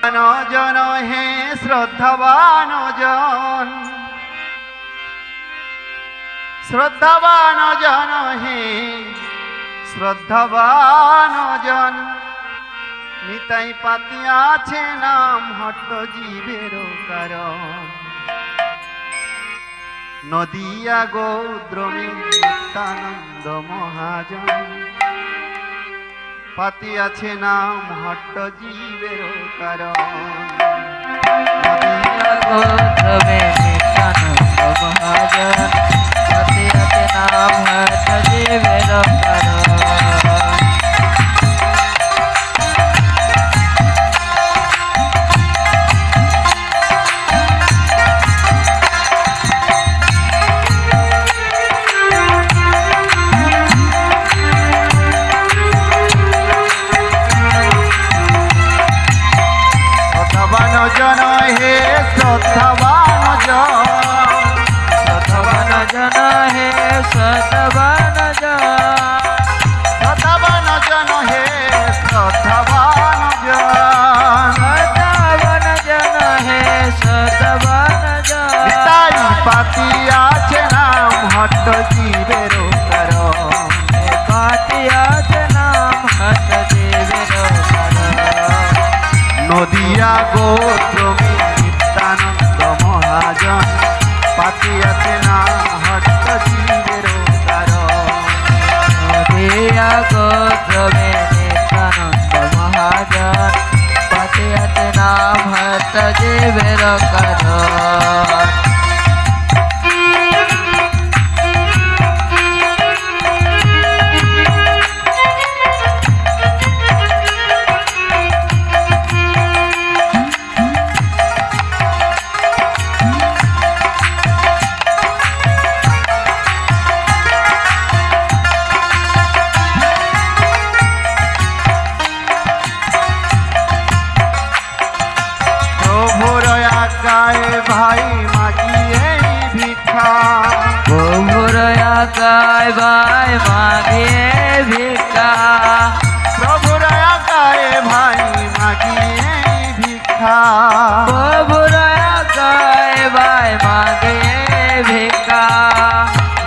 জন হে শ্রদ্ধাবান জন, শ্রদ্ধাবান জন হে শ্রদ্ধাবান জন, নিতাই পাতিয়াছে নাম হট্ট জীবের কারণ। নদিয়া গৌদ্রমে নিত্যানন্দ মহাজন, পাতিয়াছে নাম হট্ট জীবের কারণ। নদিয়া গৌদ্রমে নিত্যানন্দ মহাজন, পাতিয়াছে নাম হট্ট জীবের কারণ। জন হে শ্রদ্ধাবান জন, শ্রদ্ধাবান জন হে শ্রদ্ধাবান জন, শ্রদ্ধাবান জন হে শ্রদ্ধাবান জন, শ্রদ্ধাবান জন হে শ্রদ্ধাবান জন, নিতাই পাতিয়াছে নাম হট্ট জীবের কারণ। পাতিয়াছে নাম হট্ট জীবের কারণ। নদিয়া গোত্রমে নিত্যানন্দ মহাজন, পাতিয়াছে নাম হট্ট জীবের কারণ। নদিয়া গোত্রমে নিত্যানন্দ মহাজন, পাতিয়াছে নাম হট্ট জীবের কারণ। ভাই মাগিয়ে ভিক্ষা, প্রভুর আজ্ঞায় ভাই মাগিয়ে ভিক্ষা, প্রভুর আজ্ঞায় ভাই মাগিয়ে ভিক্ষা, প্রভুর আজ্ঞায় ভাই মাগিয়ে ভিক্ষা।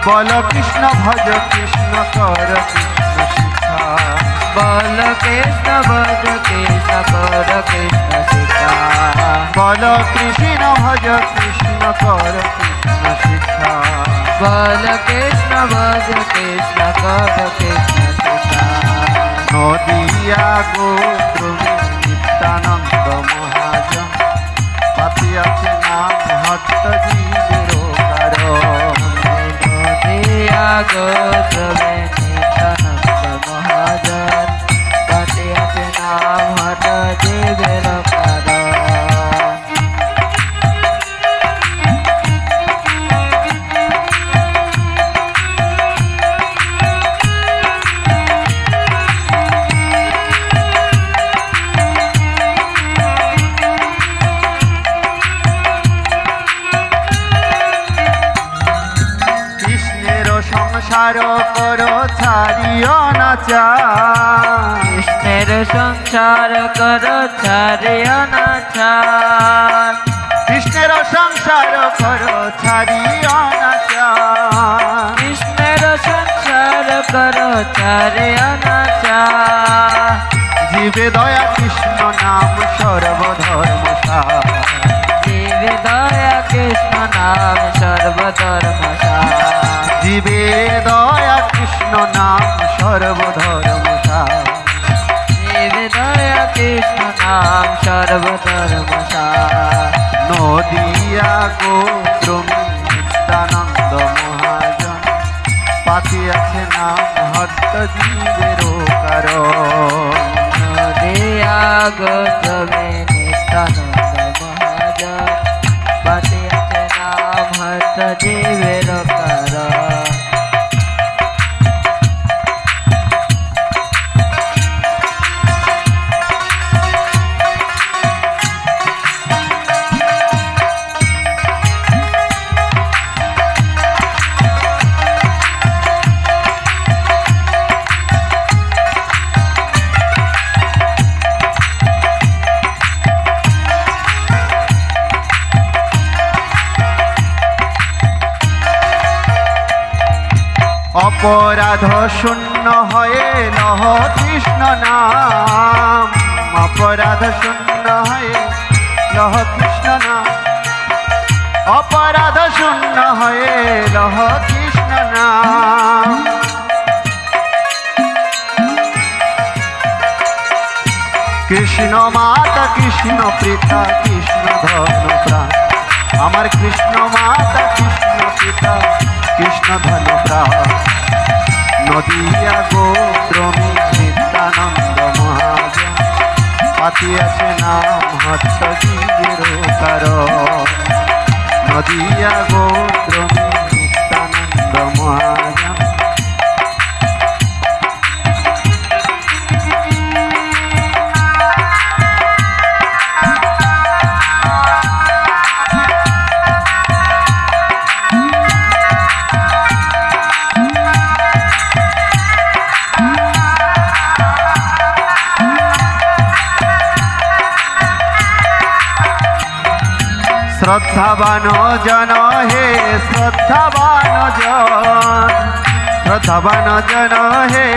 বল কৃষ্ণ ভজ কৃষ্ণ কর কৃষ্ণ শিক্ষা, বল কৃষ্ণ ভজ কৃষ্ণ কর কৃষ্ণ শিক্ষা, বল কৃষ্ণ ভজ কৃষ্ণ কর কৃষ্ণ শিক্ষা, বল কৃষ্ণ ভজ কৃষ্ণ কর কৃষ্ণ শিক্ষা। নদিয়া গোত্রমে নিত্যানন্দ মহাজন, পাতিয়াছে নাম হট্ট জীবের কারণ। নদিয়া গোত্রমে নিত্যানন্দ মহাজন, পাতিয়াছে নাম হট্ট জীবের কারণ। সংসার করো ছাড়িও না চাই, কৃষ্ণের সংসার করো ছাড়িও না চাই, কৃষ্ণের সংসার করো ছাড়িও না চাই, কৃষ্ণের সংসার করো ছাড়িও না চাই। জীবে দয়া কৃষ্ণ নাম সর্বধর্ম সার, জীবে দয়া কৃষ্ণ নাম সর্বধর্ম সার, জীবে দয়া কৃষ্ণ নাম সর্বধর্ম সার, জীবে দয়া কৃষ্ণ নাম সর্বধর্ম সার। নদিয়া গোত্রমে নিত্যানন্দ মহাজন, পাতিয়াছে নাম হট্ট জীবের কারণ। নদিয়া গোত্রমে নিত্যানন্দ মহাজন, পাতিয়াছে নাম হট্ট জীবের কারণ। অপরাধ শূন্য হয়ে লহ কৃষ্ণ নাম, অপরাধ শূন্য হয়ে লহ কৃষ্ণ নাম, অপরাধ শূন্য হয়ে লহ কৃষ্ণ নাম। কৃষ্ণ মাতা কৃষ্ণ পিতা কৃষ্ণ ধন প্রাণ, আমার কৃষ্ণ মাতা কৃষ্ণ পিতা কৃষ্ণ ধন প্রাণ। নদিয়া গোত্রমী নিত্যানন্দ মহাজন, পাতিয়াছে নাম হট্ট জীবের কারণ। নদিয়া গোত্রমী নিত্যানন্দ মহাজন। শ্রদ্ধাবান জন হে শ্রদ্ধাবান জন, শ্রদ্ধাবান জন হে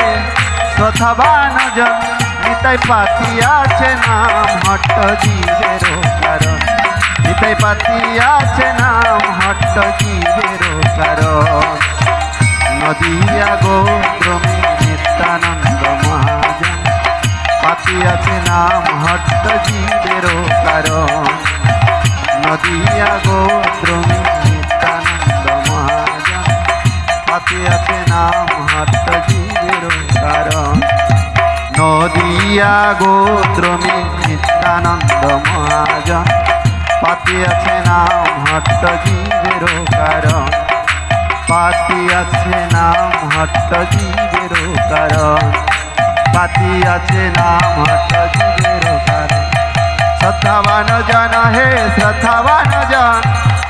শ্রদ্ধাবান জন, নিতাই পাতিয়াছে নাম হট্ট জীবের কারণ। নিতাই পাতিয়াছে নাম হট্ট জীবের কারণ। নদিয়া গোত্রমী নিত্যানন্দ মহাজন, পাতিয়াছে নাম হট্ট জীবের কারণ। নদিয়া গোত্রমী নিত্যানন্দ মহাজন, পাতিয়াছে নাম হট্ট জীবের কারণ। নদিয়া গোত্রমী নিত্যানন্দ মহাজন, পাতিয়াছে নাম হট্ট জীবের কারণ। পাতিয়াছে নাম হট্ট জীবের কারণ। পাতিয়াছে নাম হট্ট জীবের কারণ। শ্রদ্ধাবান জন হে শ্রদ্ধাবান জন,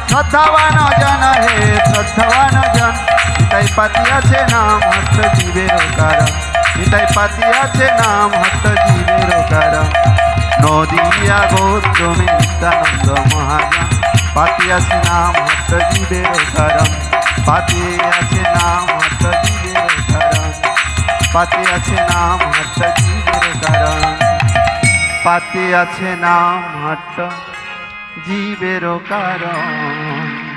শ্রদ্ধাবান জন হে শ্রদ্ধাবান জন, নিতাই পাতিয়াছে নাম হট্ট জীবের কারণ। নিতাই পাতিয়াছে নাম হট্ট জীবের কারণ। নদিয়া গোত্রমী নিত্যানন্দ মহাজন, পাতিয়াছে নাম হট্ট জীবের কারণ। পাতিয়াছে নাম হট্ট জীবের কারণ। পাতিয়াছে নাম হট্ট জীবের কারণ। পাতিয়াছে নাম হট্ট জীবের কারণ।